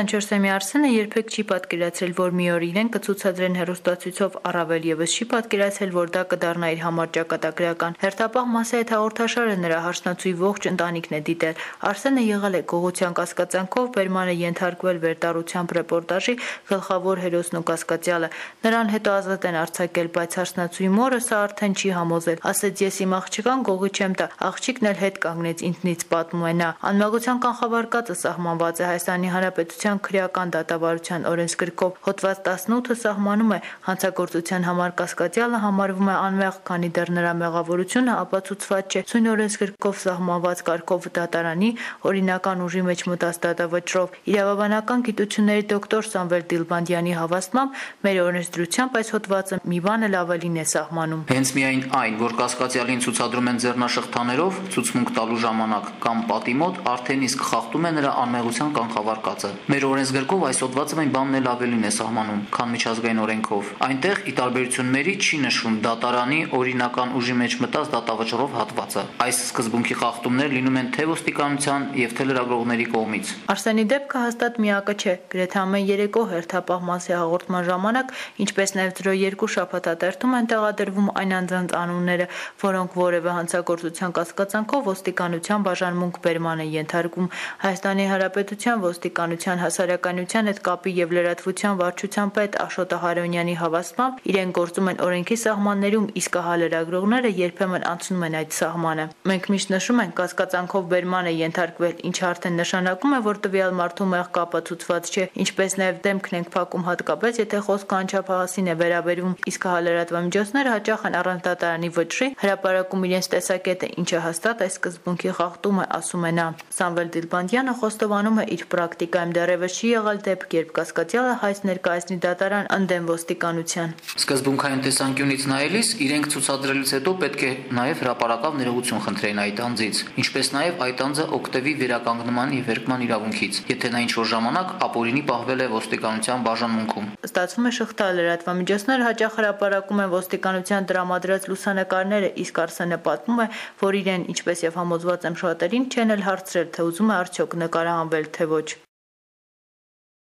24-ամյա Արսենը երբեք չի պատկերացրել, որ մի օր իրեն կցուցադրեն հեռուստացույցով, առավել ևս չի պատկերացրել, որ դա կդառնա իր համար ճակատագրական։ Հերթապահ մասի այդ հաղորդաշարը նրա հարսնացուի ողջ ընտանիքն է դիտել։ Արսենը եղել է գողության կասկածանքով բերման է ենթարկվել վերտառությամբ ռեպորտաժի գլխավոր հերոսն ու կասկածյալը։ Նրան հետո ազատ են արձակել, բայց հարսնացուի մորը սա արդեն չի համոզել։ Ասեց՝ ես իմ աղջկան գողի չեմ տա, աղջիկն էլ հետ կանգնեց ինքնից, պատմում է նա։ Անմեղության կանխավարկածը սահմանված է Հայաստանի Հանրապետության քրեական դատավարության օրենսգրքով։ Հոդված 18-ը սահմանում է հանցագործության համար կասկածյալը համարվում է անմեղ, քանի դեռ նրա մեղավորությունը ապացուցված չէ։ Սույն օրենսգրքով սահմանված կարգով դատարանի օրինական ուժի մեջ մտած դատավճռով իրավաբանական գիտությունների դոկտոր Սամվել Դիլբանդյանի հավաստմամբ մեր օրենսդրությամբ այս հոդվածը մի բան էլ ավելին է սահմանում։ Հենց միայն այն, որ կասկածյալին ցուցադրում են ձեռնաշղթաներով, ցուցմունք տալու ժամանակ կամ պատի մոտ, արդեն իսկ խախտում է նրա անմեղության կանխավարկածը։ Մեր օրենսգրքով այս հոդվածը այն բանն էլ ավելին է սահմանում, քան միջազգային օրենքով։ Այնտեղ ի տարբերություն մերի չի նշվում դատարանի օրինական ուժի մեջ մտած դատավճռով հատվածը։ Այս սկզբունքի խախտումներ լինում են թե ոստիկանության եւ թե լրագրողների կողմից։ Արսենի դեպքը հաստատ միակը չէ։ Գրեթե ամեն երեկո հերթապահ մասի հաղորդման ժամանակ, ինչպես նաև 02 շաբաթաթերթում են տեղադրվում այն անձանց անունները, որոնք որևէ հանցագործության կասկածանքով ոստիկանության բաժանմունք բերման են ենթարկում։ Հայաստանի Հանրապետության ոստիկանության հասարակայնության հետ կապի եւ լրատվության վարչության պետ Աշոտ Ահարոնյանի հավաստմամբ իրեն գործում են օրենքի սահմաններում, իսկ ահա լրագրողները երբեմն անցնում են այդ սահմանը։ Մենք միշտ նշում ենք կասկածանքով բերման է ենթարկվել, ինչը արդեն նշանակում է, որ տվյալ մարդու մեղ կապացուցված չէ, ինչպես նաև դեմքն ենք փակում հատկապես, եթե խոսքը անչափահասին է վերաբերվում, իսկ հա լրատվամիջոցները հաճախ են առանց դատարանի վճռի հրապարակում իրենց տեսակետը, ինչը հաստատ այս սկզբունքի խախտում է, ասում է նա։ Սամվել Դիլբանդյանը խոստովանում է իր պրակտիկայում դեռևս չի եղել դեպք, երբ կասկածյալը հայց ներկայացնի դատարան ընդդեմ ոստիկանության։ Սկզբունքային տեսանկյունից նայելիս իրենք ցուցադրելուց հետո պետք է նաև հրապարակավ ներողություն խնդրեն այդ անձից, ինչպես նաև այդ անձը օգտվի վերականգնման եւ վերկման իրավունքից, եթե նա ինչ-որ ժամանակ ապօրինի պահվել է ոստիկանության բաժանմունքում։ Ստացվում է շղթա լրատվամիջոցները հաճախ հրապարակում են ոստիկանության տրամադրած լուսանկարները, իսկ Արսենը պատմում է, որ իրեն, ինչպես եւ համոզված եմ շատերին, չեն էլ հարցրել, թե ուզում է արդյոք նկարահանվել, թե ոչ։